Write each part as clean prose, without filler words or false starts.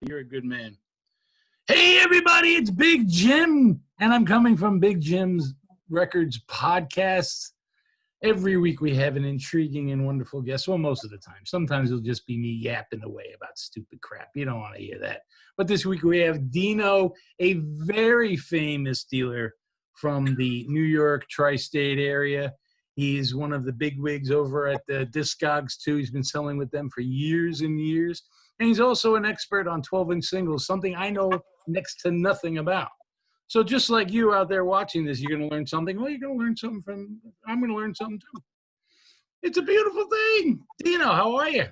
You're a good man. Hey, everybody, it's Big Jim, and I'm coming from Big Jim's Records podcast. Every week we have an intriguing and wonderful guest. Well, most of the time. Sometimes it'll just be me yapping away about stupid crap. You don't want to hear that. But this week we have Dino, a very famous dealer from the New York tri-state area. He's one of the bigwigs over at the Discogs, too. He's been selling with them for years and years. And he's also an expert on 12-inch singles, something I know next to nothing about. So just like you out there watching this, you're going to learn something. Well, you're going to learn something from – I'm going to learn something too. It's a beautiful thing. Dino, how are you?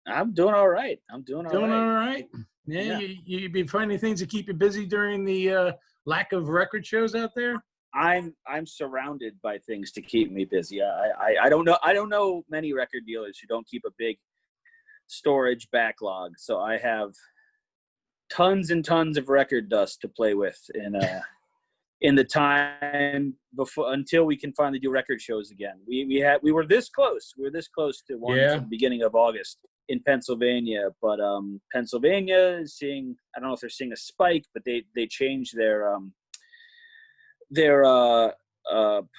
I'm doing all right. Doing all right? Yeah. You been finding things to keep you busy during the lack of record shows out there? I'm surrounded by things to keep me busy. I don't know many record dealers who don't keep a big storage backlog. So I have tons and tons of record dust to play with in the time before until we can finally do record shows again. We were this close. We were this close to one at the beginning of August in Pennsylvania, but Pennsylvania is seeing, I don't know if they're seeing a spike, but they changed their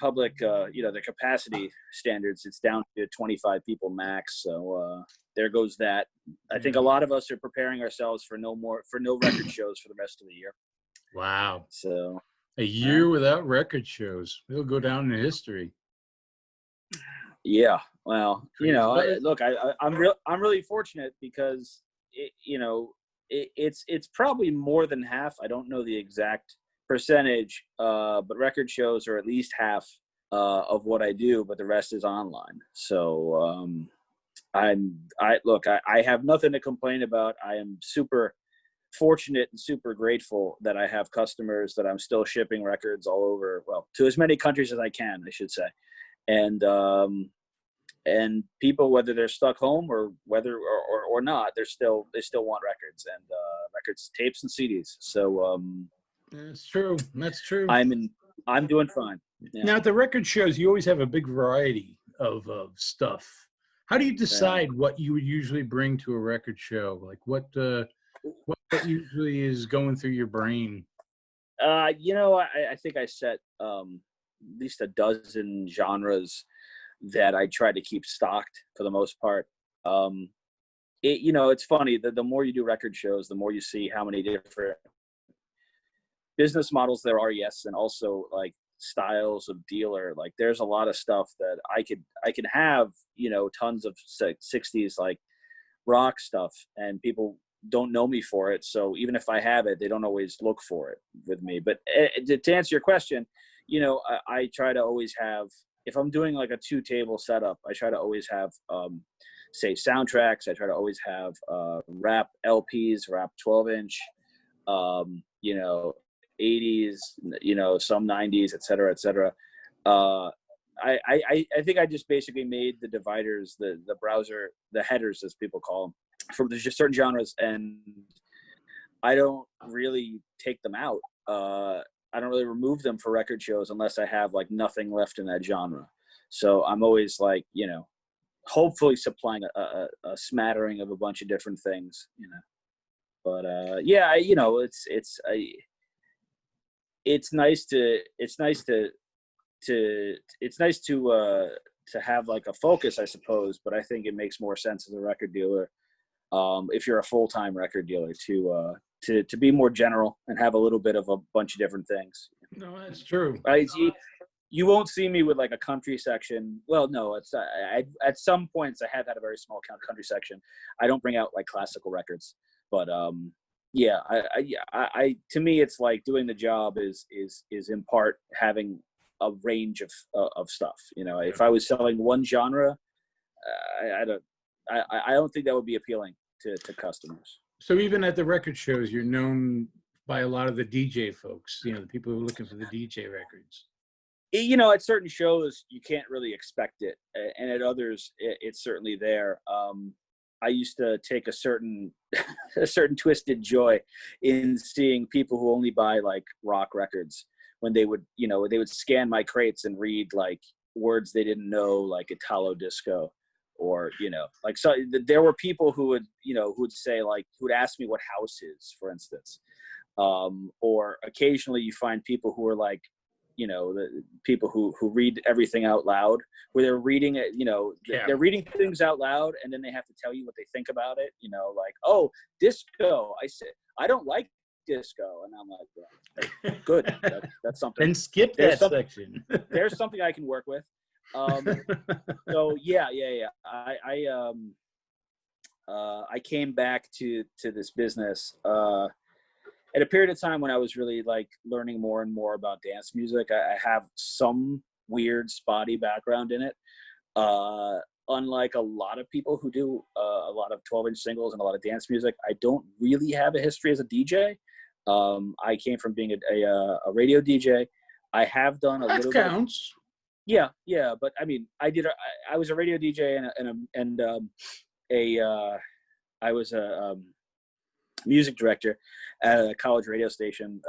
public their capacity standards. It's down to 25 people max. So there goes that. I think a lot of us are preparing ourselves for no record shows for the rest of the year. Wow. So a year without record shows. It'll go down in history. Yeah. Well, I'm really fortunate because it's probably more than half. I don't know the exact percentage, but record shows are at least half of what I do, but the rest is online. So I have nothing to complain about. I am super fortunate and super grateful that I have customers that I'm still shipping records all over, well, to as many countries as I can, I should say. And people, whether they're stuck home or whether or not, they still want records and records, tapes and CDs. So that's true. I'm doing fine. Yeah. Now at the record shows, you always have a big variety of stuff. How do you decide what you would usually bring to a record show? Like what usually is going through your brain? I think I set at least a dozen genres that I try to keep stocked for the most part. It's funny that the more you do record shows, the more you see how many different business models there are. Yes. And also like styles of dealer. Like there's a lot of stuff that I could have, tons of 60s, like rock stuff, and people don't know me for it. So even if I have it, they don't always look for it with me. But to answer your question, I try to always have, if I'm doing like a 2-table setup, I try to always have, say, soundtracks. I try to always have rap LPs, rap 12-inch, 80s, some 90s, et cetera, et cetera. I think I just basically made the dividers, the browser, the headers, as people call them, for there's just certain genres, and I don't really take them out. I don't really remove them for record shows unless I have like nothing left in that genre. So I'm always like, hopefully supplying a smattering of a bunch of different things, But it's nice to have like a focus, I suppose. But I think it makes more sense as a record dealer, if you're a full-time record dealer, to be more general and have a little bit of a bunch of different things. No, that's true. You won't see me with like a country section. Well, no, it's at some points I have had a very small country section. I don't bring out like classical records, but I to me it's like doing the job is in part having a range of stuff. If I was selling one genre, I don't think that would be appealing to customers. So even at the record shows, you're known by a lot of the DJ folks, the people who are looking for the DJ records. At certain shows, you can't really expect it. And at others, it's certainly there. I used to take a certain twisted joy in seeing people who only buy like rock records when they would scan my crates and read like words they didn't know, like Italo disco or, like, so there were people who would say, like, who would ask me what house is, for instance. Or occasionally you find people who are like, the people who read everything out loud, where they're reading it, they're reading things out loud, and then they have to tell you what they think about it, like, oh, disco. I said, I don't like disco. And I'm like, well, good. That's something. Then skip that section. There's something I can work with. So yeah. I came back to this business, at a period of time when I was really like learning more and more about dance music. I have some weird spotty background in it. Unlike a lot of people who do a lot of 12-inch singles and a lot of dance music, I don't really have a history as a DJ. I came from being a radio DJ. I have done a little counts. Yeah. But I mean, I was a radio DJ I was a music director at a college radio station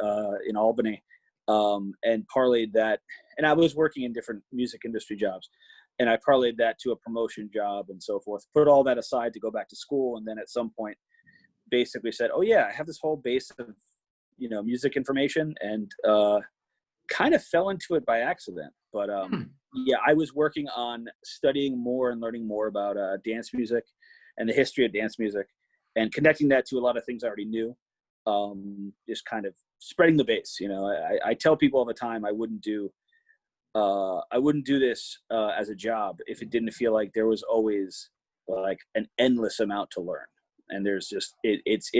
in Albany, and parlayed that. And I was working in different music industry jobs, and I parlayed that to a promotion job and so forth. Put all that aside to go back to school, and then at some point, basically said, "Oh yeah, I have this whole base of music information," and kind of fell into it by accident. But yeah, I was working on studying more and learning more about dance music and the history of dance music, and connecting that to a lot of things I already knew. Just kind of spreading the base. I tell people all the time I wouldn't do this as a job if it didn't feel like there was always like an endless amount to learn. And there's just it's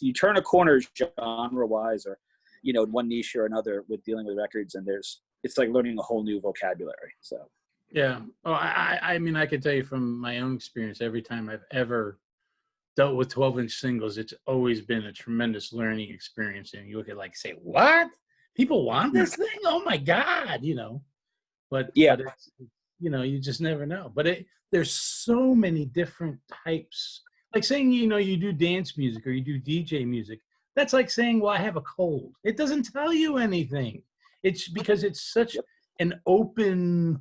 you turn a corner genre wise, or one niche or another with dealing with records, and it's like learning a whole new vocabulary. So yeah. Oh, I mean, I could tell you from my own experience, every time I've ever dealt with 12-inch singles, it's always been a tremendous learning experience. And you look at like, say, what? People want this thing? Oh my God, But yeah, but it's, you just never know. But there's so many different types. Like saying, you do dance music or you do DJ music. That's like saying, well, I have a cold. It doesn't tell you anything. It's because it's such an open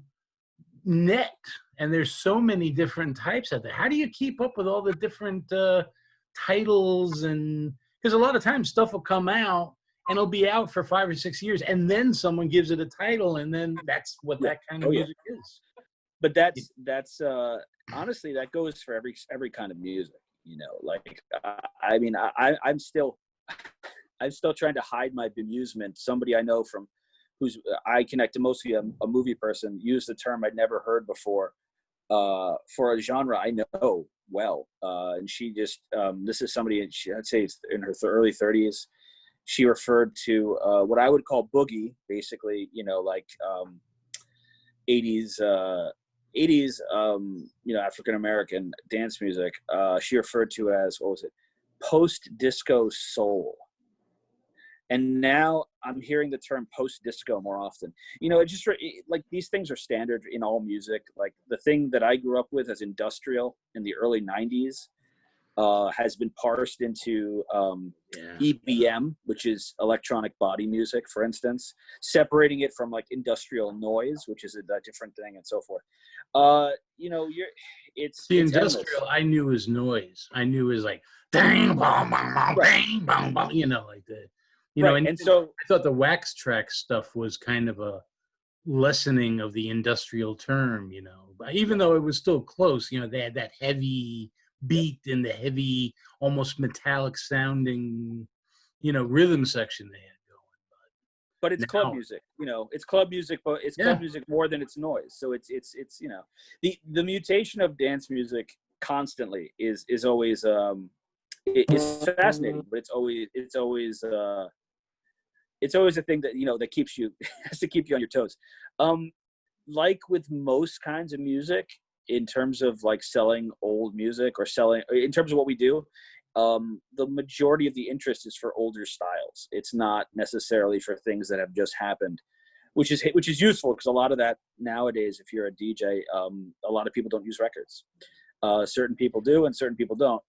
net, and there's so many different types out there. How do you keep up with all the different titles? And because a lot of times stuff will come out and it'll be out for 5 or 6 years, and then someone gives it a title, and then that's what that kind of music is. But that's honestly, that goes for every kind of music. Like I mean, I'm still trying to hide my bemusement. Somebody I know I connect to, mostly a movie person, used a term I'd never heard before for a genre I know well. And she just, this is somebody, I'd say it's in her early 30s. She referred to what I would call boogie, basically, like 80s, African-American dance music. She referred to as, what was it? Post-disco soul. And now I'm hearing the term post-disco more often. Like these things are standard in all music. Like the thing that I grew up with as industrial in the early 90s has been parsed into EBM, which is electronic body music, for instance, separating it from like industrial noise, which is a different thing, and so forth. It's industrial endless. I knew as noise. I knew as like dang, bong, bong, bong, bang, bong, bong, like that. And so I thought the wax track stuff was kind of a lessening of the industrial term, even though it was still close. They had that heavy beat and the heavy, almost metallic sounding, rhythm section they had going. But it's club music, it's club music, but it's club music more than it's noise. So it's the mutation of dance music constantly is always it's fascinating, but it's always a thing that that keeps you has to keep you on your toes. Like with most kinds of music, in terms of like selling old music or selling in terms of what we do, the majority of the interest is for older styles. It's not necessarily for things that have just happened, which is useful, because a lot of that nowadays, if you're a DJ, a lot of people don't use records. Certain people do and certain people don't.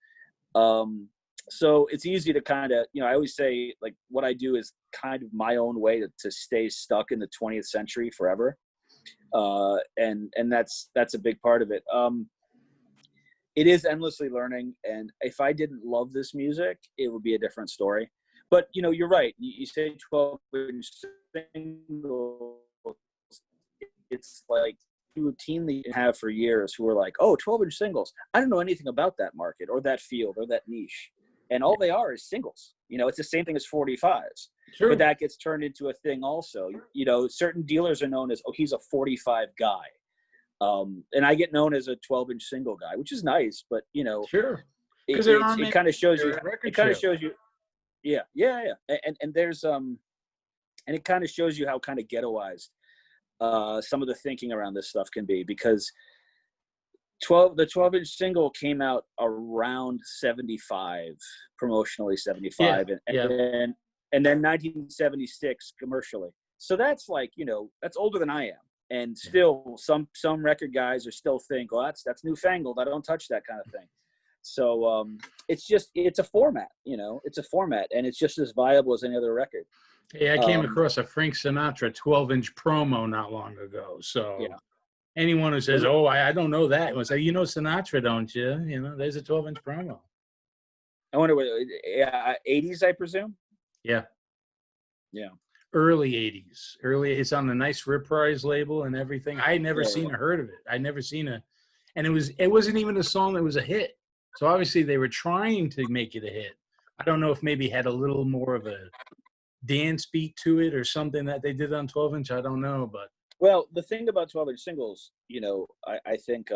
So it's easy to kind of, I always say, like, what I do is kind of my own way to stay stuck in the 20th century forever. And that's a big part of it. it is endlessly learning. And if I didn't love this music, it would be a different story. But, you know, you're right. You say 12-inch singles. It's like you routinely have for years who are like, oh, 12-inch singles. I don't know anything about that market or that field or that niche. And all they are is singles. You know, it's the same thing as 45s. Sure. But that gets turned into a thing also. You know, certain dealers are known as, oh, he's a 45 guy. And I get known as a 12-inch single guy, which is nice. But, you know, Sure. Because it kind of shows you. It kind of shows you. Yeah. And there's and it kind of shows you how kind of ghettoized some of the thinking around this stuff can be, because the 12-inch single came out around 75, promotionally 75, and then 1976 commercially. So that's like, you know, that's older than I am. And still some record guys are still think, oh, that's newfangled. I don't touch that kind of thing. So it's a format, you know, it's a format, and it's just as viable as any other record. Hey, I came across a Frank Sinatra 12-inch promo not long ago. So anyone who says, oh, I don't know that, will say, you know Sinatra, don't you? You know, there's a 12-inch promo. I wonder what, 80s, I presume? Yeah. Yeah. Early 80s. It's on the Nice Reprise label and everything. I had never seen or heard of it. I'd never seen and it wasn't even a song that was a hit. So obviously they were trying to make it a hit. I don't know if maybe it had a little more of a dance beat to it or something that they did on 12-inch. I don't know, but. Well, the thing about 12-inch singles, you know, I think,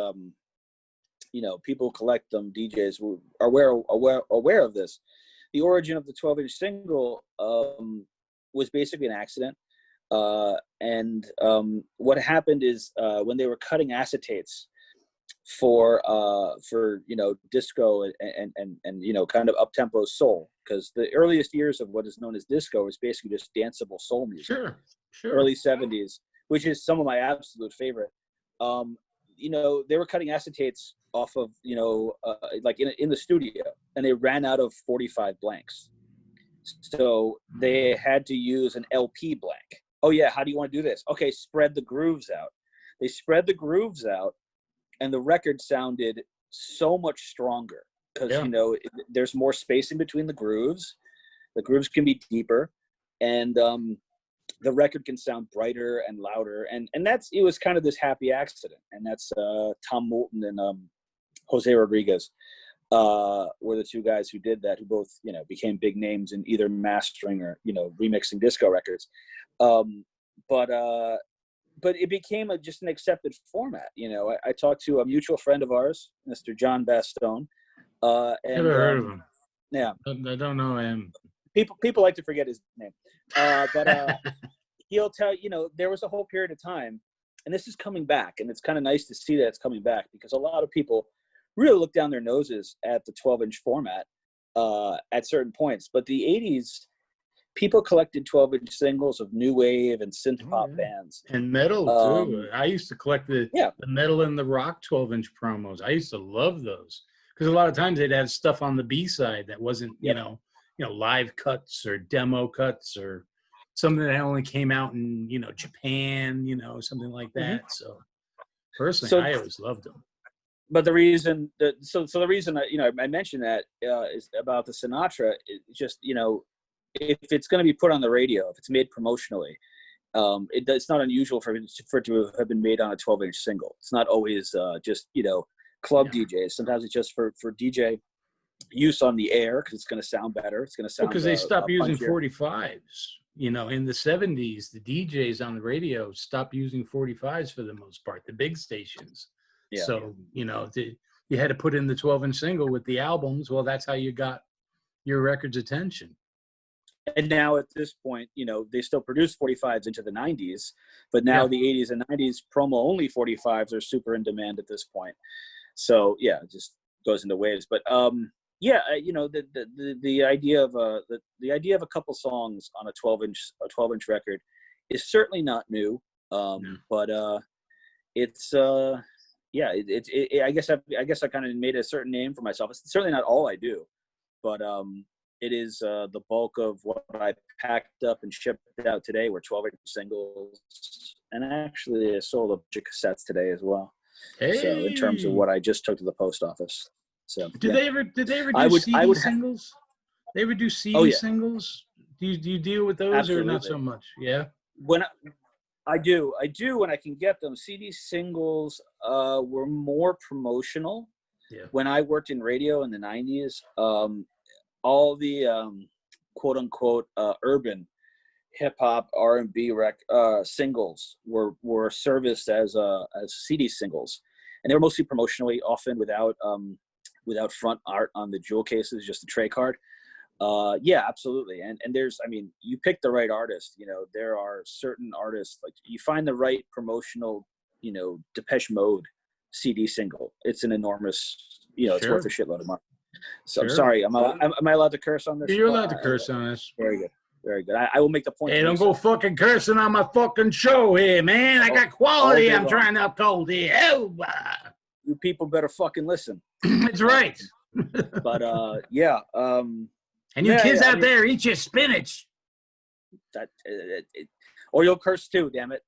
you know, people collect them, DJs who are aware of this. The origin of the 12-inch single was basically an accident. And what happened is when they were cutting acetates for you know, disco and you know, kind of up-tempo soul, because the earliest years of what is known as disco is basically just danceable soul music. Sure. Early 70s, which is some of my absolute favorite. You know, they were cutting acetates off of, you know, like in the studio, and they ran out of 45 blanks. So they had to use an LP blank. Oh yeah, how do you want to do this? Okay, spread the grooves out. They spread the grooves out, and the record sounded so much stronger because, you know, there's more space in between the grooves. The grooves can be deeper, and the record can sound brighter and louder. And it was kind of this happy accident. And that's Tom Moulton and Jose Rodriguez were the two guys who did that, who both, you know, became big names in either mastering or, you know, remixing disco records. But it became just an accepted format. You know, I talked to a mutual friend of ours, Mr. John Bastone. And, never heard of him. Yeah. I don't know him. People like to forget his name. But he'll tell, you know, there was a whole period of time, and this is coming back, and it's kind of nice to see that it's coming back, because a lot of people really look down their noses at the 12-inch format at certain points. But the 80s, people collected 12-inch singles of new wave and synth pop bands. And metal, too. I used to collect the metal and the rock 12-inch promos. I used to love those, because a lot of times they'd have stuff on the B-side that wasn't, you know, live cuts or demo cuts or something that only came out in, you know, Japan, you know, something like that. So personally, I always loved them. But the reason that, the reason that, you know, I mentioned that is about the Sinatra. It's just, you know, if it's going to be put on the radio, if it's made promotionally, it's not unusual for it to have been made on a 12-inch single. It's not always just, you know, club DJs. Sometimes it's just for DJ use on the air, because it's going to sound better. It's going to sound because they stopped using punchier. 45s. You know, in the 70s, the DJs on the radio stopped using 45s for the most part, the big stations. Yeah. So, you know, you had to put in the 12-inch single with the albums. Well, that's how you got your record's attention. And now at this point, you know, they still produce 45s into the 90s, but now the 80s and 90s promo-only 45s are super in demand at this point. So, yeah, it just goes into waves. But, you know, the idea of a couple songs on a 12-inch record is certainly not new. But it's I guess I kind of made a certain name for myself. It's certainly not all I do, but it is the bulk of what I packed up and shipped out today were 12-inch singles, and actually I sold a bunch of cassettes today as well. So in terms of Hey, what I just took to the post office. So did yeah, they ever I do would I CD would singles? They ever do oh CD yeah, singles? Do you deal with those or not absolutely. so much? Yeah. When I do when I can get them. CD singles were more promotional. Yeah. When I worked in radio in the 90s, all the quote unquote urban hip hop R&B singles were serviced as CD singles, and they were mostly promotionally, often without front art on the jewel cases, just a tray card. Yeah, absolutely. And there's, I mean, you pick the right artist. You know, there are certain artists, like you find the right promotional, Depeche Mode CD single. It's an enormous, it's worth a Sure. shitload of money. So I'm Sure. sorry. Am I allowed to curse on this? You're allowed to curse on us. Very good. Very good. I will make the point Hey, to do don't go so fucking cursing on my fucking show here, man. I got all quality day I'm long. trying to uphold here. Oh, You people better fucking listen. that's right. But yeah. And you kids out there, eat your spinach. That or you'll curse too, damn it.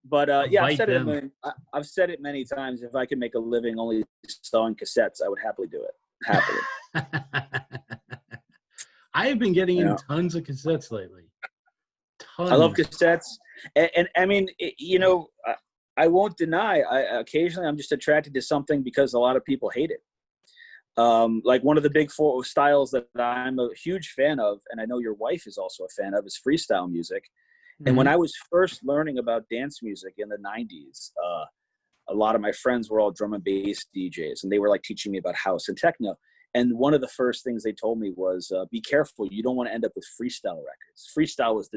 But yeah, I've said it many times. If I could make a living only selling cassettes, I would happily do it. Happily. I have been getting in tons of cassettes lately. Tons. I love cassettes, and I mean, I won't deny. Occasionally I'm just attracted to something because a lot of people hate it. Like one of the big four styles that I'm a huge fan of, and I know your wife is also a fan of, is freestyle music. Mm-hmm. And when I was first learning about dance music in the 90s, a lot of my friends were all drum and bass DJs, and they were like teaching me about house and techno. And one of the first things they told me was, be careful. You don't want to end up with freestyle records. Freestyle was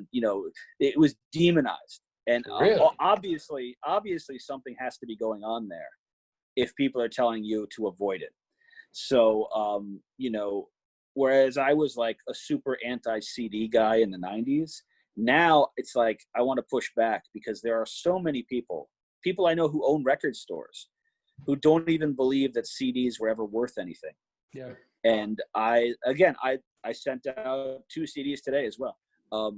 it was demonized. And really? Obviously something has to be going on there if people are telling you to avoid it. So, whereas I was like a super anti-CD guy in the 90s, now it's like I want to push back because there are so many people I know who own record stores who don't even believe that CDs were ever worth anything. Yeah. And I sent out 2 CDs today as well.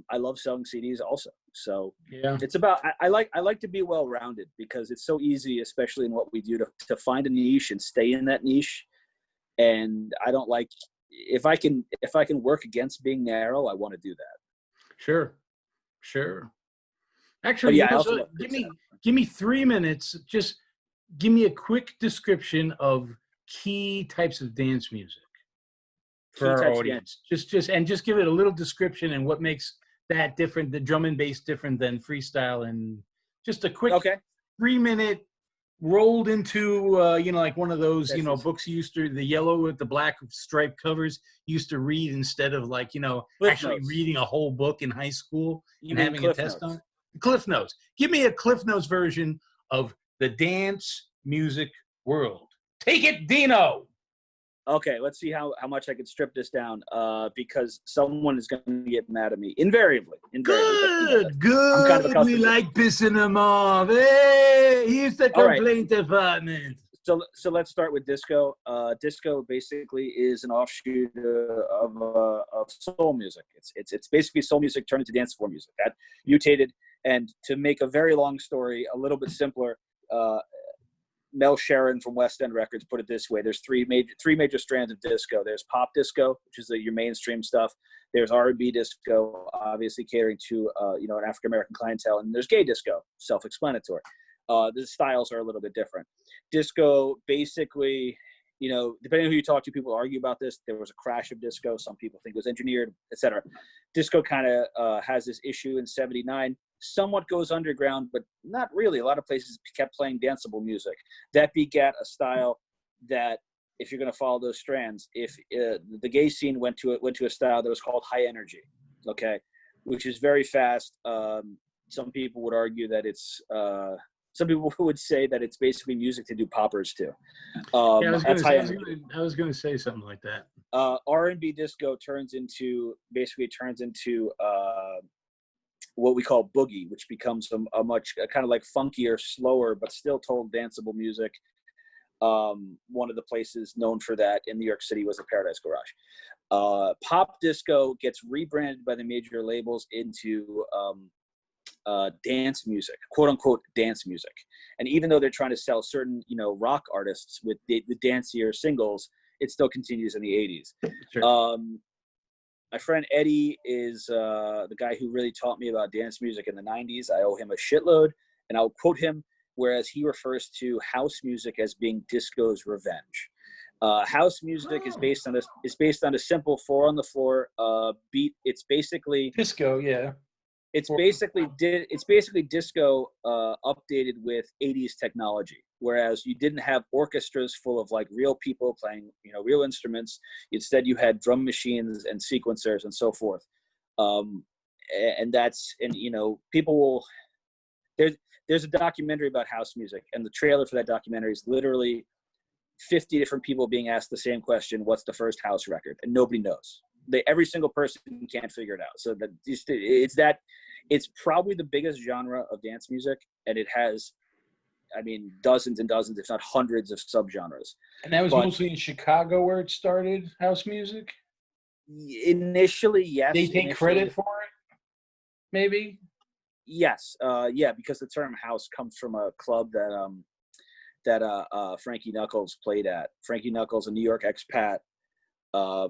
I love selling CDs also. So yeah, it's about, I like to be well-rounded because it's so easy, especially in what we do, to find a niche and stay in that niche. And I don't like, if I can work against being narrow, I want to do that. Sure. Actually, yeah, give me 3 minutes. Just give me a quick description of key types of dance music for our audience. Just give it a little description and what makes that different, the drum and bass different than freestyle, and just a quick 3-minute rolled into like one of those books you used to, the yellow with the black striped covers, used to read instead of like actually reading a whole book in high school and having a test on it. Cliff Notes. Give me a Cliff Notes version of the dance music world. Take it, Dino. Okay, let's see how much I can strip this down, because someone is going to get mad at me. Invariably. Good. I'm kind of we like pissing them off. Hey, here's the complaint department. So let's start with disco. Disco basically is an offshoot of soul music. It's basically soul music turned into dance floor music. That mutated, and to make a very long story a little bit simpler, Mel Sharon from West End Records put it this way: there's three major strands of disco. There's pop disco, which is your mainstream stuff. There's R&B disco, obviously catering to an African American clientele, and there's gay disco, self-explanatory. The styles are a little bit different. Disco, basically, depending on who you talk to, people argue about this. There was a crash of disco. Some people think it was engineered, etc. Disco kind of has this issue in '79. Somewhat goes underground, but not really. A lot of places kept playing danceable music. That begat a style that, if you're going to follow those strands, if the gay scene went to a style that was called high energy, which is very fast. Some people would argue that it's some people would say that it's basically music to do poppers to. I was going to say something like that. R&B disco turns into what we call boogie, which becomes a much kind of like funkier, slower, but still total danceable music. One of the places known for that in New York City was the Paradise Garage. Pop disco gets rebranded by the major labels into dance music, quote unquote dance music. And even though they're trying to sell certain, rock artists with the dancier singles, it still continues in the 80s. Sure. My friend Eddie is the guy who really taught me about dance music in the 90s. I owe him a shitload, and I'll quote him, whereas he refers to house music as being disco's revenge. House music is based on a simple four on the floor beat. It's basically Disco, yeah. It's basically disco updated with 80s technology. Whereas you didn't have orchestras full of like real people playing, real instruments. Instead, you had drum machines and sequencers and so forth. People will. There's a documentary about house music, and the trailer for that documentary is literally 50 different people being asked the same question: "What's the first house record?" And nobody knows. Every single person can't figure it out. So it's probably the biggest genre of dance music, and it has, dozens and dozens, if not hundreds, of subgenres. And that was mostly in Chicago where it started, house music? Initially, yes. They take credit for it, maybe? Yes. Yeah, because the term house comes from a club that Frankie Knuckles played at. Frankie Knuckles, a New York expat.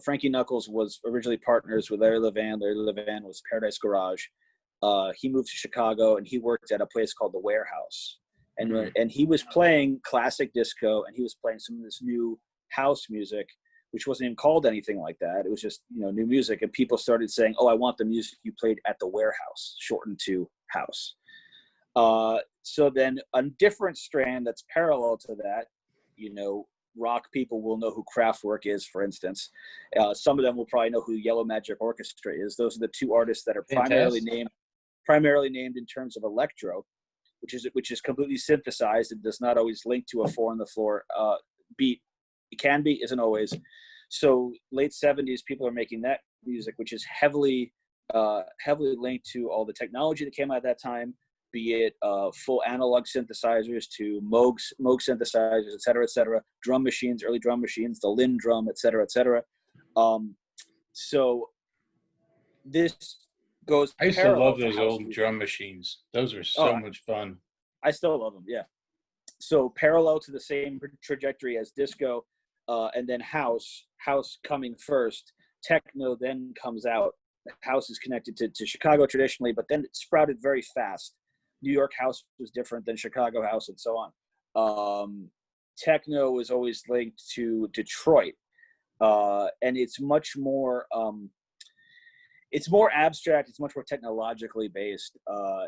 Frankie Knuckles was originally partners with Larry Levan. Larry Levan was Paradise Garage. He moved to Chicago, and he worked at a place called the Warehouse. And he was playing classic disco, and he was playing some of this new house music, which wasn't even called anything like that. It was just, new music. And people started saying, "Oh, I want the music you played at the Warehouse," shortened to house. So then a different strand that's parallel to that, rock people will know who Kraftwerk is, for instance. Some of them will probably know who Yellow Magic Orchestra is. Those are the two artists that are primarily named in terms of electro, which is completely synthesized and does not always link to a four on the floor beat. It can be, isn't always. So late 70s, people are making that music, which is heavily linked to all the technology that came out at that time, be it full analog synthesizers to Moog synthesizers, et cetera, drum machines, early drum machines, the Linn drum, et cetera, et cetera. So this goes. I used to love those old music. Drum machines. Those were so much fun. I still love them, yeah. So parallel to the same trajectory as disco, and then house coming first, techno then comes out. House is connected to Chicago traditionally, but then it sprouted very fast. New York house was different than Chicago house, and so on. Techno was always linked to Detroit, and it's much more abstract. It's much more technologically based.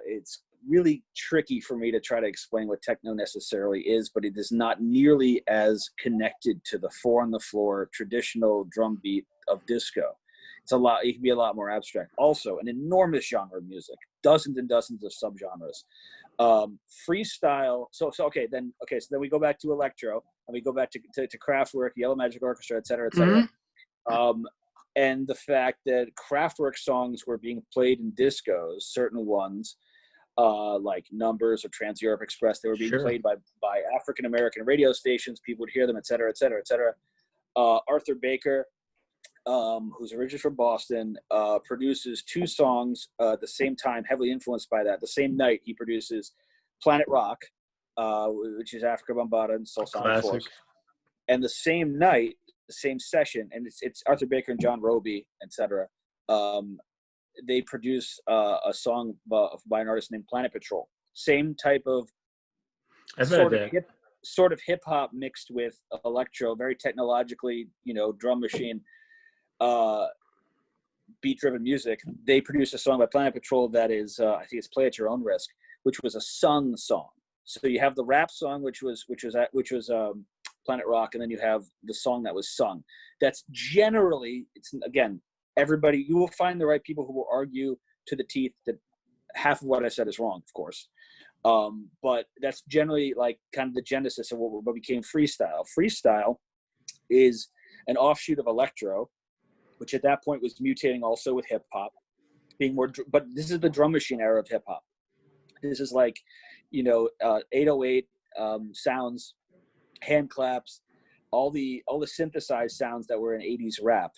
It's really tricky for me to try to explain what techno necessarily is, but it is not nearly as connected to the four on the floor traditional drum beat of disco. It can be a lot more abstract. Also, an enormous genre of music, dozens and dozens of subgenres. Freestyle. So then we go back to electro, and we go back to Kraftwerk, Yellow Magic Orchestra, et cetera, et cetera. Mm-hmm. And the fact that Kraftwerk songs were being played in discos, certain ones, like Numbers or Trans Europe Express, they were being played by African American radio stations. People would hear them, et cetera, et cetera, et cetera. Arthur Baker, who's originally from Boston, produces two songs at the same time, heavily influenced by that. The same night, he produces Planet Rock, which is Africa Bambaataa and Soul Sonic Force. And the same night, the same session, and it's Arthur Baker and John Roby, etc. They produce a song by an artist named Planet Patrol. Same type of sort of hip hop mixed with electro, very technologically, drum machine, beat driven music. They produced a song by Planet Patrol that is, I think it's "Play at Your Own Risk," which was a sung song. So you have the rap song, which was Planet Rock, and then you have the song that was sung. That's generally, it's again, everybody, you will find the right people who will argue to the teeth that half of what I said is wrong, of course. But that's generally like kind of the genesis of what became freestyle. Freestyle is an offshoot of electro, which at that point was mutating also with hip hop, being more, but this is the drum machine era of hip hop. This is like, 808 sounds, hand claps, all the synthesized sounds that were in 80s rap,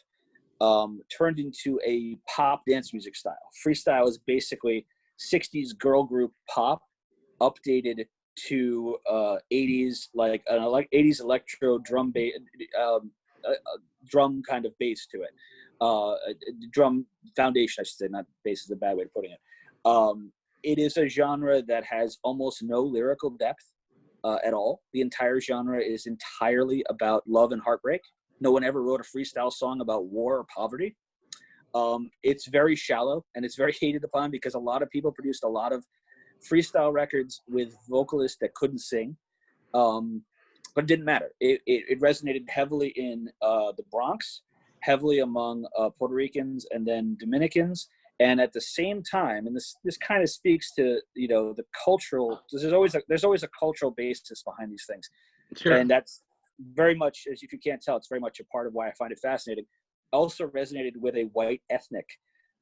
turned into a pop dance music style. Freestyle is basically '60s girl group pop updated to '80s like an 80s electro drum drum kind of bass to it. Drum foundation, I should say, not bass is a bad way of putting it. It is a genre that has almost no lyrical depth at all. The entire genre is entirely about love and heartbreak. No one ever wrote a freestyle song about war or poverty. It's very shallow, and it's very hated upon because a lot of people produced a lot of freestyle records with vocalists that couldn't sing. But it didn't matter. It resonated heavily in the Bronx, heavily among Puerto Ricans and then Dominicans. And at the same time, and this kind of speaks to, you know, the cultural, there's always a cultural basis behind these things. Sure. And that's very much, as if you can't tell, it's very much a part of why I find it fascinating. Also resonated with a white ethnic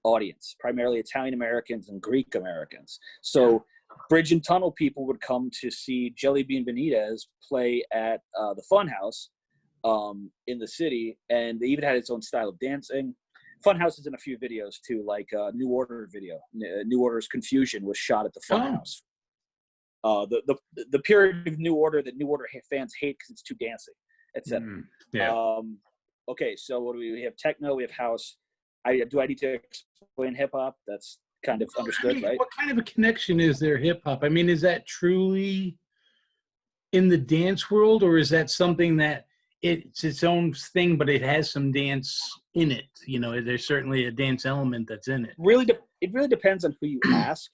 audience, primarily Italian Americans and Greek Americans. So Bridge and Tunnel people would come to see Jelly Bean Benitez play at the Funhouse in the city, and they even had its own style of dancing. Funhouse is in a few videos too, like New Order video. New Order's Confusion was shot at the Funhouse. The period of New Order that New Order fans hate because it's too dancing, etc. Okay, so what do we have? Techno, we have house. Do I need to explain hip hop? That's kind of understood, right? What kind of a connection is there hip hop? I mean, is that truly in the dance world, or is that something that it's its own thing, but it has some dance in it? You know, there's certainly a dance element that's in it. It really depends on who you ask.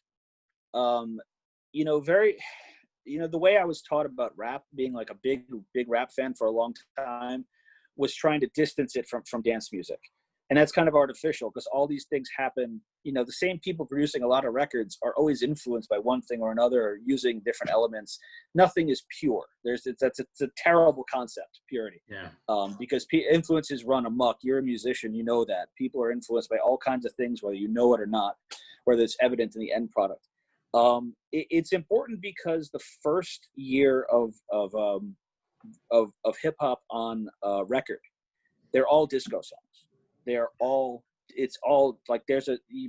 You know, the way I was taught about rap, being like a big rap fan for a long time, was trying to distance it from dance music. And that's kind of artificial because all these things happen, you know, the same people producing a lot of records are always influenced by one thing or another, or using different elements. Nothing is pure. It's a terrible concept, purity. Yeah. Because influences run amok. You're a musician, you know that. People are influenced by all kinds of things, whether you know it or not, whether it's evident in the end product. It's important because the first year of hip hop on record, they're all disco songs. It's all like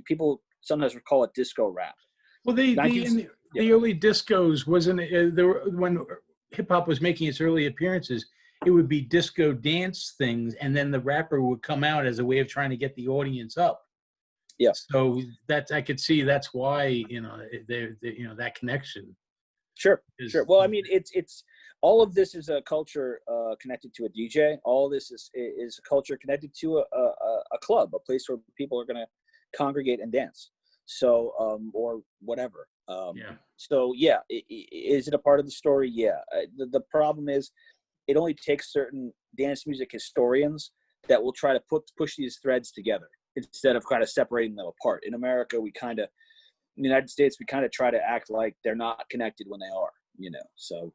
people sometimes would call it disco rap. Well, the early discos wasn't when hip hop was making its early appearances, it would be disco dance things, and then the rapper would come out as a way of trying to get the audience up. Yeah. So I could see that's why, you know, that connection. Sure. Well, I mean, it's all of this is a culture connected to a DJ. All this is a culture connected to a club, a place where people are going to congregate and dance. So, or whatever. So, yeah, is it a part of the story? Yeah. The problem is, it only takes certain dance music historians that will try to push these threads together instead of kind of separating them apart. In America, in the United States, we kind of try to act like they're not connected when they are, you know, so.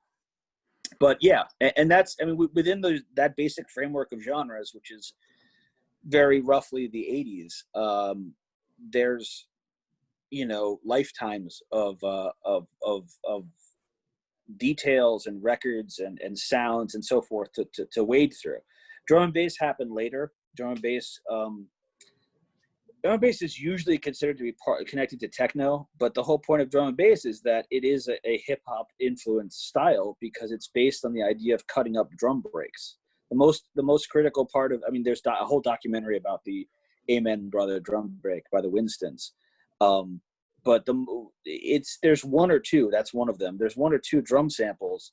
But yeah, and that's, I mean, within that basic framework of genres, which is very roughly the 80s, there's, you know, lifetimes of details and records and sounds and so forth to wade through. Drum and bass happened later. Drum and bass is usually considered to be connected to techno, but the whole point of drum and bass is that it is a hip-hop influenced style because it's based on the idea of cutting up drum breaks. The most critical part of, I mean, there's a whole documentary about the Amen Brother drum break by the Winstons. But there's one or two, that's one of them. There's one or two drum samples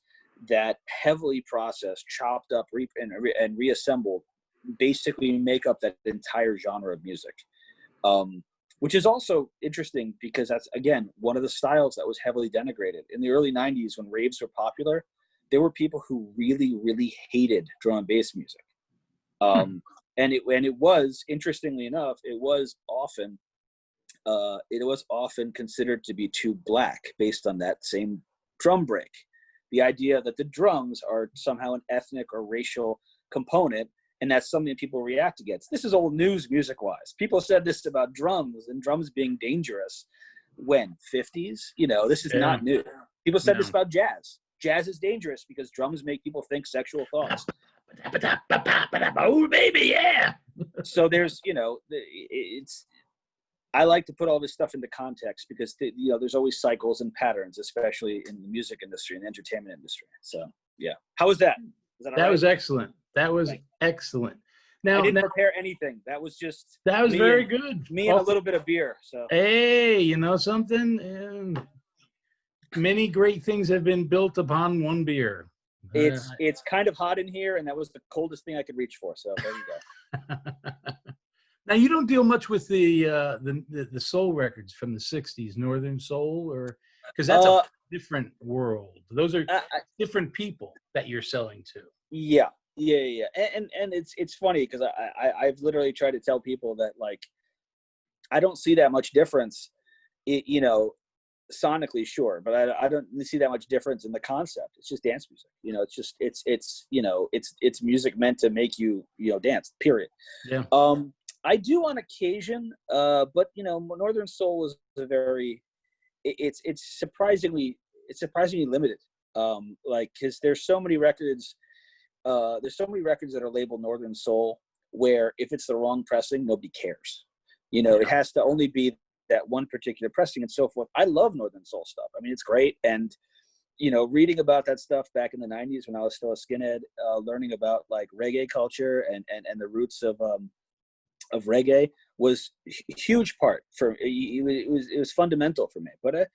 that heavily processed, chopped up, and reassembled basically make up that entire genre of music. Which is also interesting because that's, again, one of the styles that was heavily denigrated. In the early 90s, when raves were popular, there were people who really, really hated drum and bass music. And it was, interestingly enough, it was often considered to be too black based on that same drum break. The idea that the drums are somehow an ethnic or racial component, and that's something that people react against. This is old news music-wise. People said this about drums and drums being dangerous when? 50s? You know, this is not new. People said this about jazz. Jazz is dangerous because drums make people think sexual thoughts. Oh, baby, yeah. So there's, you know, I like to put all this stuff into context because there's always cycles and patterns, especially in the music industry and entertainment industry. So yeah, how was that? Was that all That right? was excellent. That was excellent. Now I didn't prepare anything. That was just very good. Me and a little bit of beer. So hey, you know something? Many great things have been built upon one beer. It's kind of hot in here, and that was the coldest thing I could reach for. So there you go. Now you don't deal much with the soul records from the '60s, Northern Soul, or because that's a different world. Those are different people that you're selling to. Yeah, and it's funny because I've literally tried to tell people that, like, I don't see that much difference, sonically, sure, but I don't see that much difference in the concept. It's just dance music, it's just it's music meant to make you dance, period. Yeah. I do on occasion, but Northern Soul is it's surprisingly limited, because there's so many records that are labeled Northern Soul where if it's the wrong pressing, nobody cares. It has to only be that one particular pressing and so forth. I love Northern Soul stuff. I mean, it's great. And, reading about that stuff back in the 90s when I was still a skinhead, learning about like reggae culture and the roots of reggae was a huge part for it was fundamental for me. But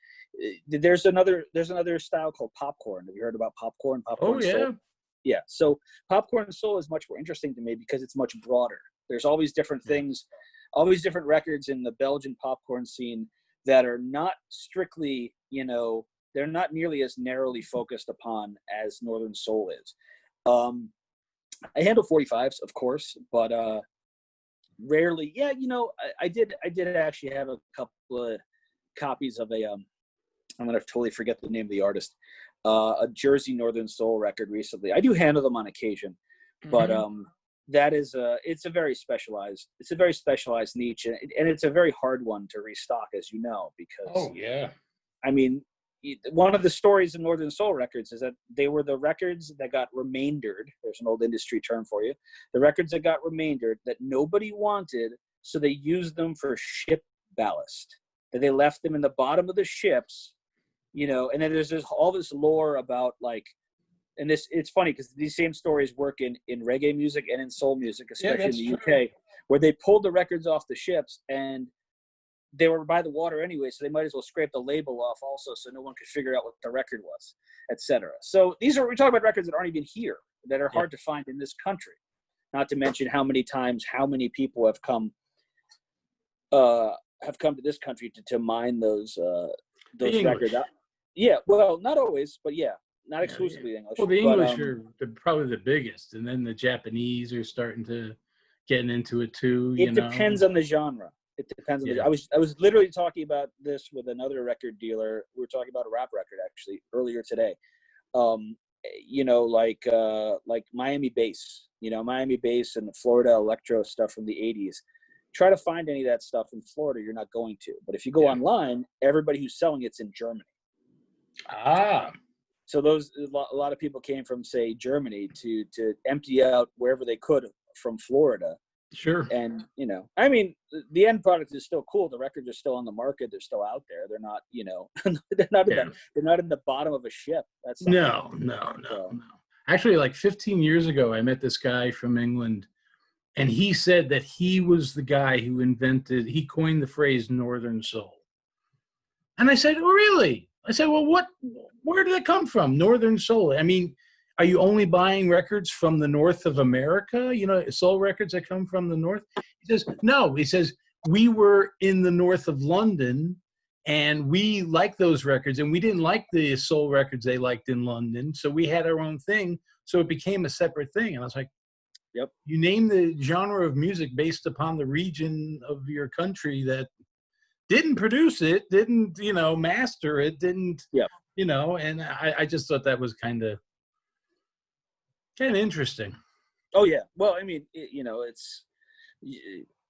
there's another style called popcorn. Have you heard about popcorn? Oh yeah. Soul? Yeah. So popcorn soul is much more interesting to me because it's much broader. There's always different things, all these different records in the Belgian popcorn scene that are not strictly, they're not nearly as narrowly focused upon as Northern Soul is. I handle 45s, of course, but rarely. Yeah, I did actually have a couple of copies of I'm gonna totally forget the name of the artist. A Jersey Northern Soul record recently. I do handle them on occasion, but that is it's a very specialized niche, and it's a very hard one to restock, as you know, because I mean, one of the stories of Northern Soul records is that they were the records that got remaindered. There's an old industry term for you. The records that got remaindered that nobody wanted, so they used them for ship ballast. That they left them in the bottom of the ships, and then there's all this lore about like, and it's funny because these same stories work in reggae music and in soul music, especially in the UK, where they pulled the records off the ships and they were by the water anyway, so they might as well scrape the label off also, so no one could figure out what the record was, etc. So we're talking about records that aren't even here, that are hard to find in this country. Not to mention how many people have come to this country to mine those records out. Yeah, well, not always, but not exclusively English. Well, the English are probably the biggest, and then the Japanese are starting to getting into it too. It depends on the genre. It depends on I was literally talking about this with another record dealer. We were talking about a rap record actually earlier today. Like Miami bass, Miami bass and the Florida electro stuff from the 80s. Try to find any of that stuff in Florida, you're not going to. But if you go online, everybody who's selling it's in Germany. So a lot of people came from, say, Germany to empty out wherever they could from Florida. Sure. And, I mean, the end product is still cool. The records are still on the market. They're still out there. They're not, they're not in the bottom of a ship. That's no. Actually, like 15 years ago, I met this guy from England, and he said that he was the guy who he coined the phrase Northern Soul. And I said, oh, really? I said, well, where did it come from? Northern Soul. I mean, are you only buying records from the north of America? Soul records that come from the north? He says, no. He says, we were in the north of London and we liked those records and we didn't like the soul records they liked in London. So we had our own thing. So it became a separate thing. And I was like, yep. You name the genre of music based upon the region of your country that didn't produce it, didn't, master it, didn't, and I just thought that was kind of interesting. Oh yeah. Well, I mean,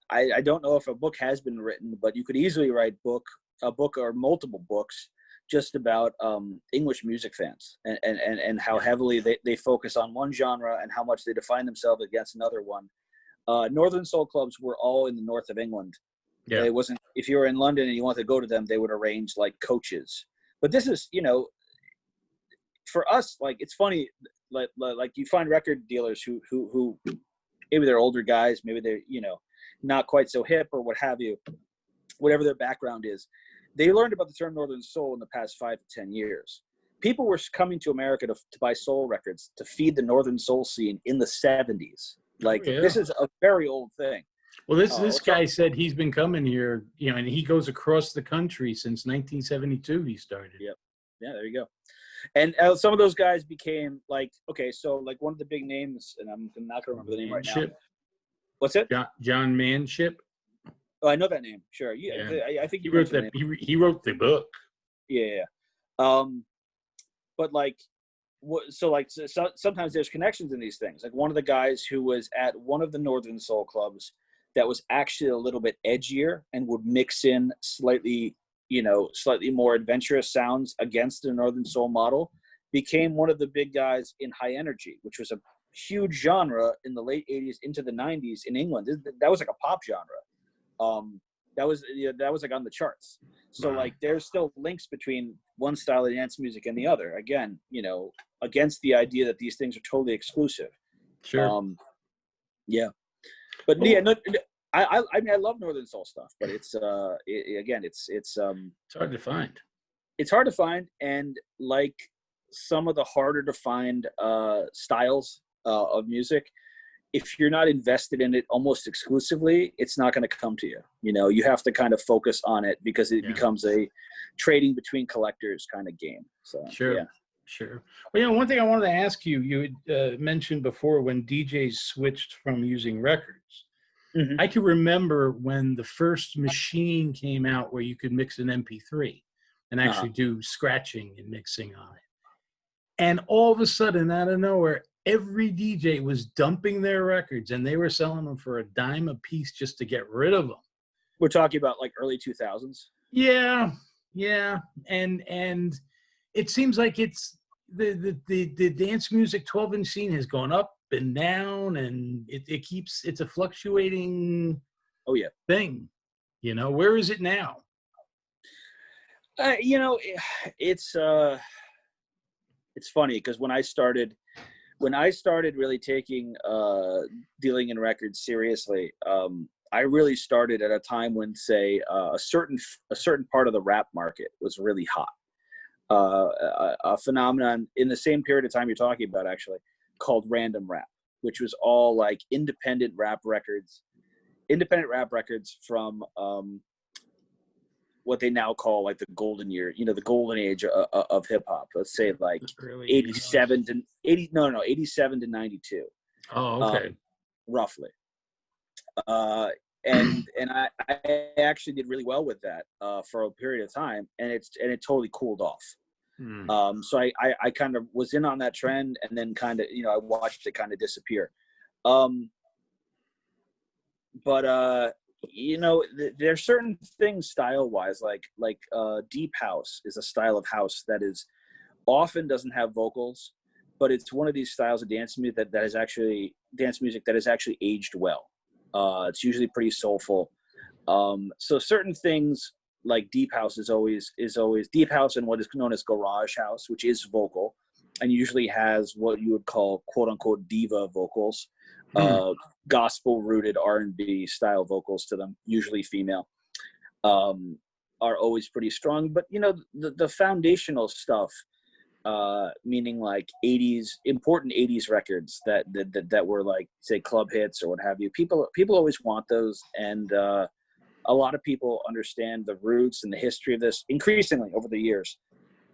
I don't know if a book has been written, but you could easily write a book or multiple books just about English music fans and how heavily they focus on one genre and how much they define themselves against another one. Northern Soul clubs were all in the north of England Yeah. It wasn't, if you were in London and you wanted to go to them, they would arrange like coaches. But this is, you know, for us, like, it's funny, like you find record dealers who maybe they're older guys, maybe they're, you know, not quite so hip or what have you, whatever their background is. They learned about the term Northern Soul in the past 5 to 10 years. People were coming to America to buy soul records to feed the Northern Soul scene in the 70s. Like, this is a very old thing. Well, this guy said he's been coming here, you know, and he goes across the country since 1972. He started. Yep. Yeah, there you go. And some of those guys became like, okay, so like one of the big names, and I'm not going to remember the name right now. What's it? John Manship. Oh, I know that name. Sure. Yeah. I think he wrote that. He wrote the book. Yeah. But like, so sometimes there's connections in these things. Like, one of the guys who was at one of the Northern Soul clubs that was actually a little bit edgier and would mix in slightly more adventurous sounds against the Northern Soul model, became one of the big guys in high energy, which was a huge genre in the late 80s into the 90s in England. That was like a pop genre. That was like on the charts. So like, there's still links between one style of dance music and the other. Again, you know, against the idea that these things are totally exclusive. Sure. Yeah. But yeah, no, I mean, I love Northern Soul stuff, but it's it's hard to find. It's hard to find, and like some of the harder to find styles of music, if you're not invested in it almost exclusively, it's not going to come to you. You know, you have to kind of focus on it because it becomes a trading between collectors kind of game. So sure. Yeah. Sure. Well, you know, one thing I wanted to ask you, you had mentioned before when DJs switched from using records. Mm-hmm. I can remember when the first machine came out where you could mix an MP3 and actually do scratching and mixing on it. And all of a sudden, out of nowhere, every DJ was dumping their records and they were selling them for $0.10 a piece just to get rid of them. We're talking about like early 2000s. Yeah. Yeah. And it seems like it's the dance music 12-inch scene has gone up and down, and it's a fluctuating thing. You know, where is it now? You know, it's funny because when I started really taking dealing in records seriously, I really started at a time when, say, a certain part of the rap market was really hot. A phenomenon in the same period of time you're talking about, actually, called random rap, which was all like independent rap records from what they now call like the golden year, you know, the golden age of hip hop. Let's say like 87 to 92. Oh, okay. Roughly. And I actually did really well with that for a period of time, and it totally cooled off. So I kind of was in on that trend, and then kind of, you know, I watched it kind of disappear. But you know, there's certain things style wise, like deep house is a style of house that is often doesn't have vocals, but it's one of these styles of dance music that is actually aged well. It's usually pretty soulful. So certain things like deep house is always deep house and what is known as garage house, which is vocal and usually has what you would call quote unquote diva vocals, gospel rooted R&B style vocals to them, usually female, are always pretty strong. But you know, the foundational stuff, meaning like important 80s records that were like, say, club hits or what have you. People always want those, and a lot of people understand the roots and the history of this increasingly over the years,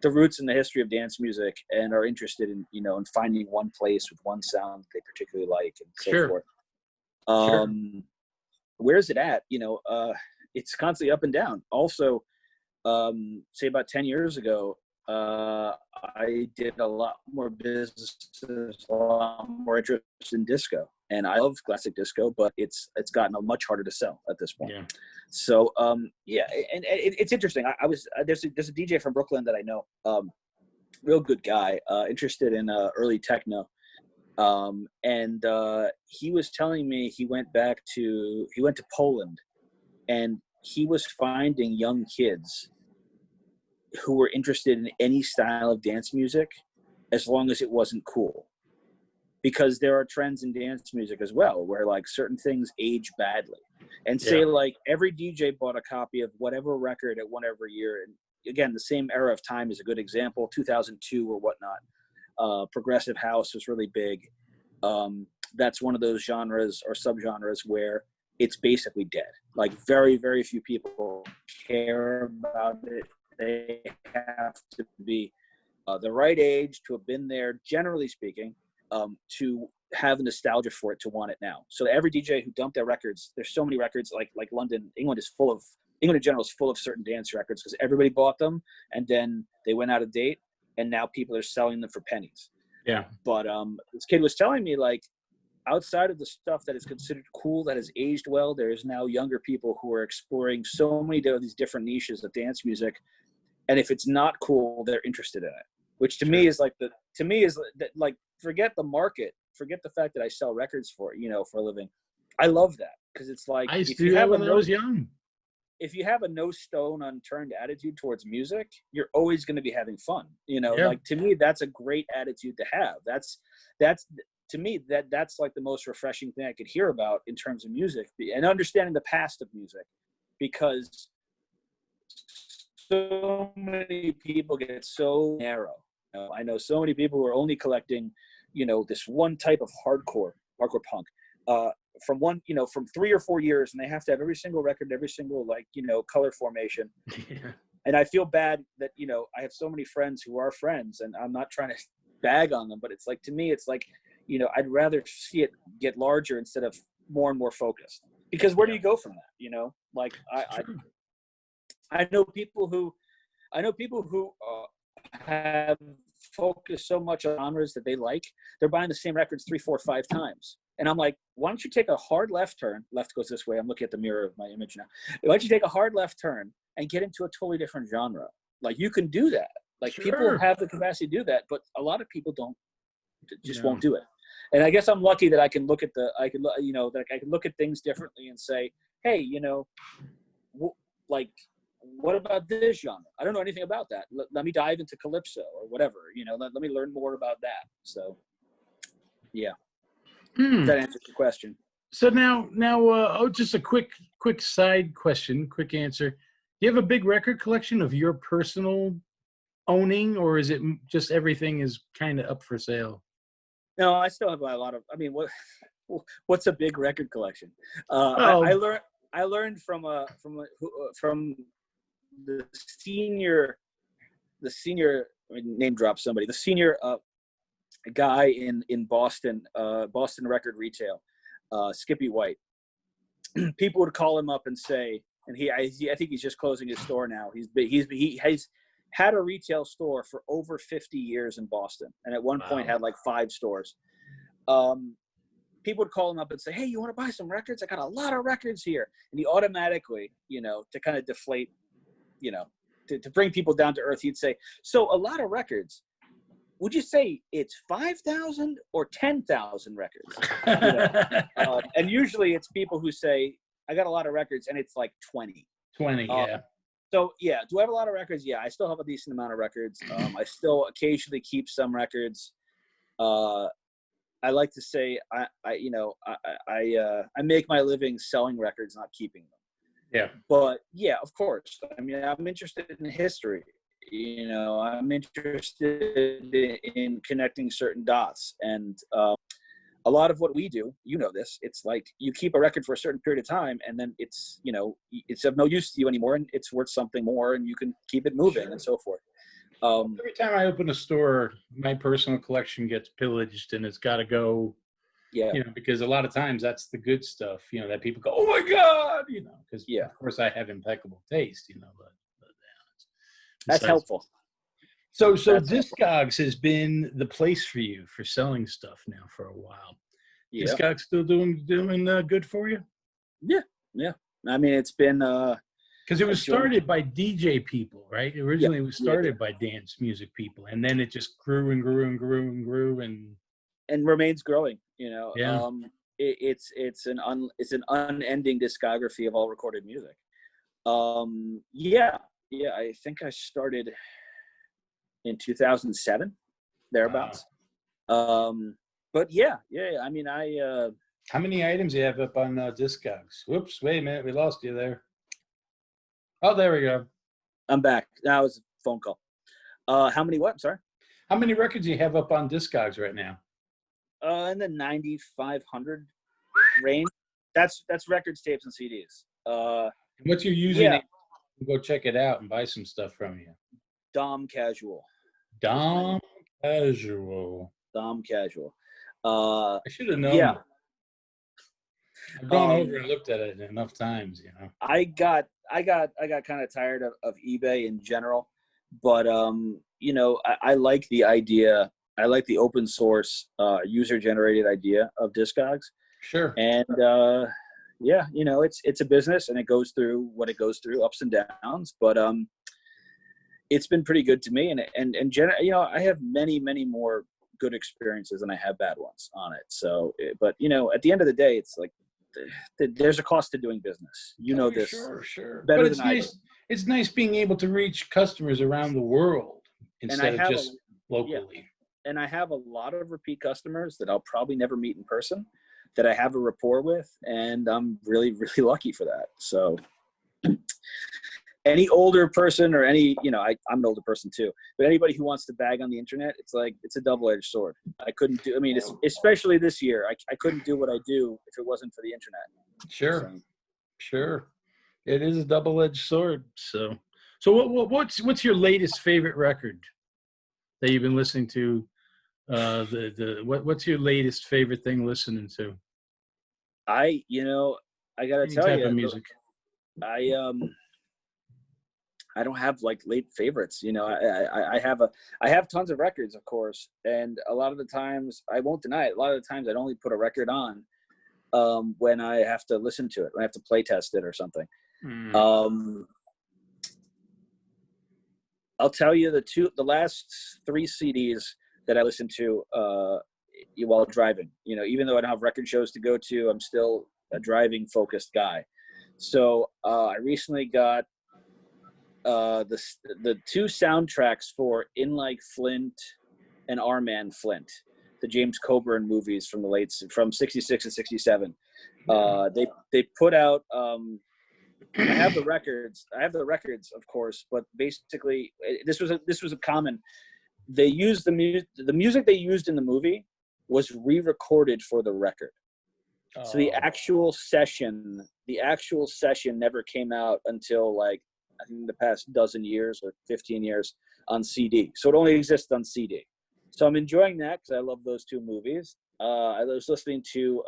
the roots and the history of dance music, and are interested in, you know, in finding one place with one sound they particularly like and so forth. Where is it at? You know, it's constantly up and down. Also, say about 10 years ago, I did a lot more business, a lot more interest in disco, and I love classic disco, but it's gotten much harder to sell at this point. Yeah. So and it's interesting. There's a DJ from Brooklyn that I know, real good guy, interested in early techno, and he was telling me he went to Poland, and he was finding young kids who were interested in any style of dance music as long as it wasn't cool. Because there are trends in dance music as well where like certain things age badly. And say like every DJ bought a copy of whatever record at whatever year. And again, the same era of time is a good example, 2002 or whatnot. Progressive house was really big. That's one of those genres or subgenres where it's basically dead. Like very, very few people care about it. They have to be the right age to have been there, generally speaking, to have nostalgia for it, to want it now. So every DJ who dumped their records, there's so many records like London, England in general is full of certain dance records because everybody bought them and then they went out of date and now people are selling them for pennies. Yeah. But this kid was telling me like outside of the stuff that is considered cool that has aged well, there is now younger people who are exploring so many of these different niches of dance music. And if it's not cool, they're interested in it, which to me is like forget the market, forget the fact that I sell records for a living. I love that because it's like I used to do that when I was young. If you have a no stone unturned attitude towards music, you're always going to be having fun. Like to me, that's a great attitude to have. That's to me that's like the most refreshing thing I could hear about in terms of music and understanding the past of music, because so many people get so narrow. I know so many people who are only collecting, this one type of hardcore punk, from 3 or 4 years, and they have to have every single record, every single color formation. Yeah. And I feel bad that, I have so many friends who are friends, and I'm not trying to bag on them, but it's like, to me, it's like, I'd rather see it get larger instead of more and more focused, because where do you go from that? Like I know people who have focused so much on genres that they like, they're buying the same records 3, 4, 5 times. And I'm like, why don't you take a hard left turn? Left goes this way. I'm looking at the mirror of my image now. Why don't you take a hard left turn and get into a totally different genre? Like, you can do that. Like, people have the capacity to do that, but a lot of people won't do it. And I guess I'm lucky that I can look at I can look at things differently and say, hey, what about this genre? I don't know anything about that. Let me dive into Calypso or whatever, let me learn more about that. So, yeah. That answers your question. So now, just a quick side question, quick answer. Do you have a big record collection of your personal owning, or is it just everything is kind of up for sale? No, I still have a lot of. I mean, what's a big record collection? I learned from the senior. Name drop somebody. The senior guy in Boston, Boston record retail, Skippy White. People would call him up and say, and I think he's just closing his store now. He has had a retail store for over 50 years in Boston, and at one point had like 5 stores. People would call him up and say, hey, you want to buy some records? I got a lot of records here. And he automatically, to kind of deflate, to bring people down to earth, he'd say, so a lot of records, would you say it's 5,000 or 10,000 records? And usually it's people who say, I got a lot of records, and it's like 20. 20, yeah. So, yeah, do I have a lot of records? Yeah, I still have a decent amount of records. I still occasionally keep some records. I like to say I make my living selling records, not keeping them. Yeah. But, yeah, of course. I mean, I'm interested in history. I'm interested in connecting certain dots. And a lot of what we do, this, it's like you keep a record for a certain period of time, and then it's of no use to you anymore, and it's worth something more, and you can keep it moving and so forth. Every time I open a store, my personal collection gets pillaged, and it's got to go. Yeah. Because a lot of times that's the good stuff. That people go, oh my God. Because of course I have impeccable taste. But that's helpful. So Discogs has been the place for you for selling stuff now for a while. Yeah. Discogs still doing good for you? Yeah. I mean, it's been because it was started by DJ people, right? Originally, it was started by dance music people, and then it just grew and grew and grew and grew and remains growing. It's an unending discography of all recorded music. Yeah, I think I started in 2007, Wow. thereabouts. But yeah. I mean, How many items do you have up on Discogs? Whoops, wait a minute, we lost you there. Oh, there we go. I'm back. That was a phone call. How many what? Sorry. How many records do you have up on Discogs right now? In the 9,500 range. That's records, tapes, and CDs. What's your Yeah, username? Go check it out and buy some stuff from you. Dom Casual. Dom Casual. Dom Casual. I should have known Yeah. that. I've gone over and looked at it enough times, you know. I got kind of tired of eBay in general, but you know, I like the idea. I like the open source user generated idea of Discogs. Sure. And yeah, you know, it's a business and it goes through what it goes through, ups and downs, but it's been pretty good to me, and you know, I have many more good experiences than I have bad ones on it. So, but you know, at the end of the day, it's like there's a cost to doing business. You know this Sure. better But than I do. It's nice being able to reach customers around the world And I instead of have just locally. and I have a lot of repeat customers that I'll probably never meet in person, that I have a rapport with, and I'm really lucky for that. So any older person or any, you know, I'm an older person too, but anybody who wants to bag on the internet, it's like, it's a double-edged sword. I couldn't do, I mean, especially this year, I couldn't do what I do if it wasn't for the internet. Sure. It is a double-edged sword. So what's your latest favorite record that you've been listening to? What's your latest favorite thing listening to? You know, I gotta Any tell type you, of music. I don't have like late favorites. You know, I have tons of records, of course, and a lot of the times, I won't deny it, a lot of the times I'd only put a record on when I have to listen to it, when I have to play test it or something. I'll tell you the last 3 CDs that I listened to while driving. You know, even though I don't have record shows to go to, I'm still a driving focused guy. So I recently got the 2 soundtracks for In Like Flint and Our Man Flint, the James Coburn movies from from 66 and 67. They put out I have the records, of course, but basically this was a common, they used the music they used in the movie was re-recorded for the record. So the actual session never came out until like, I think, the past dozen years or 15 years on CD. So it only exists on CD. So I'm enjoying that because I love those 2 movies. I was listening to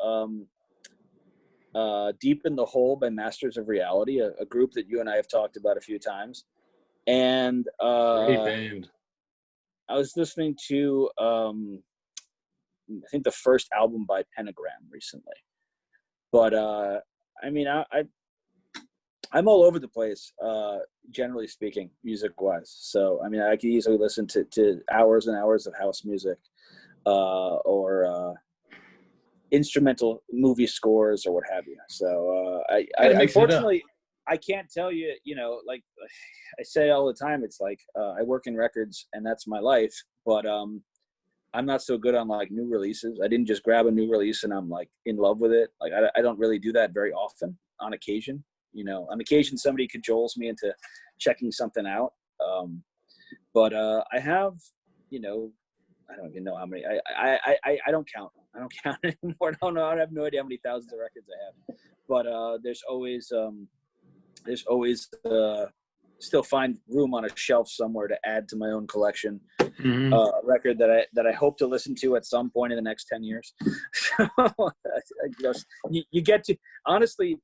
Deep in the Hole by Masters of Reality, a group that you and I have talked about a few times. And Great band. I was listening to I think the first album by Pentagram recently. But I mean, I'm all over the place, generally speaking, music-wise. So, I mean, I could easily listen to hours and hours of house music or instrumental movie scores or what have you. So, I unfortunately, I can't tell you, you know, like I say all the time, it's like I work in records and that's my life. But I'm not so good on like new releases. I didn't just grab a new release and I'm like in love with it. Like I don't really do that very often. On occasion, you know, somebody cajoles me into checking something out. But I have, you know, I don't even know how many. I don't count. I don't count anymore. I don't know. I have no idea how many thousands of records I have. But there's always still find room on a shelf somewhere to add to my own collection. A record that I hope to listen to at some point in the next 10 years. You get to, honestly,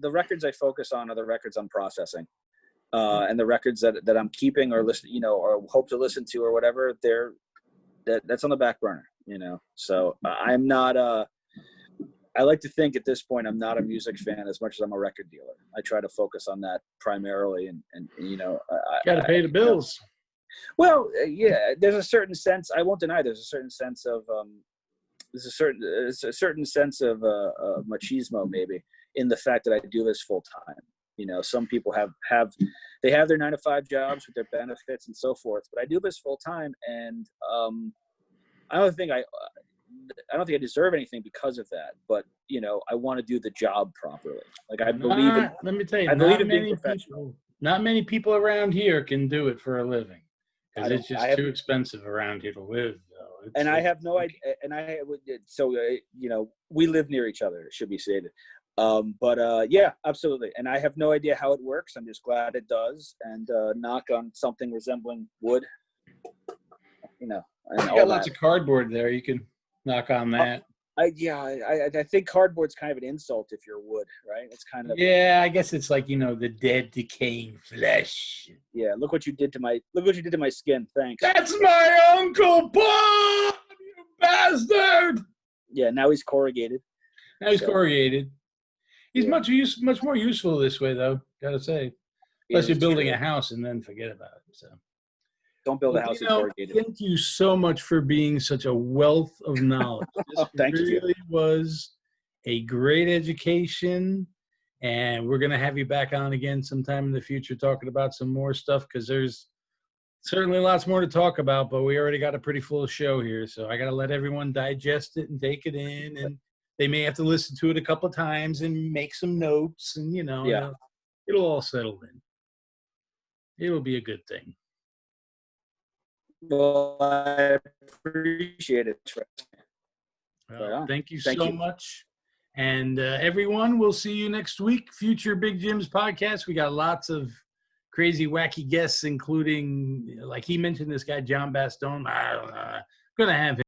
the records I focus on are the records I'm processing, and the records that I'm keeping or listen, you know, or hope to listen to or whatever. That's on the back burner, you know. So I'm not I like to think at this point I'm not a music fan as much as I'm a record dealer. I try to focus on that primarily, and you know, got to pay the bills. Well, yeah, there's a certain sense. I won't deny there's a certain sense of there's a certain sense of machismo maybe in the fact that I do this full time. You know, some people have their 9-to-5 jobs with their benefits and so forth, but I do this full time, and I don't think I deserve anything because of that. But you know, I want to do the job properly. Like I believe in. Let me tell you, I believe in being professional. Not many people around here can do it for a living because it's I just have, too expensive around here to live. Though. And I have no idea. And I would so you know, we live near each other. It should be stated. But yeah, absolutely. And I have no idea how it works. I'm just glad it does. And knock on something resembling wood. You know, and you got lots of cardboard there. You can knock on that. I think cardboard's kind of an insult if you're wood, right? It's kind of I guess it's like, you know, the dead decaying flesh. Yeah, look what you did to my skin. Thanks. That's my Uncle Bob, you bastard. Yeah, now he's corrugated. Corrugated. He's much more useful this way, though. Gotta say, unless you're building a house and then forget about it. So. Don't build a house in corrugated. Thank you so much for being such a wealth of knowledge. This really was a great education, and we're going to have you back on again sometime in the future talking about some more stuff because there's certainly lots more to talk about, but we already got a pretty full show here, so I got to let everyone digest it and take it in, and they may have to listen to it a couple of times and make some notes, and, you know, it'll all settle in. It'll be a good thing. Well, I appreciate it. Thank you so much. And everyone, we'll see you next week. Future Big Jim's podcast. We got lots of crazy, wacky guests, including, like he mentioned, this guy, John Bastone. Going to have him.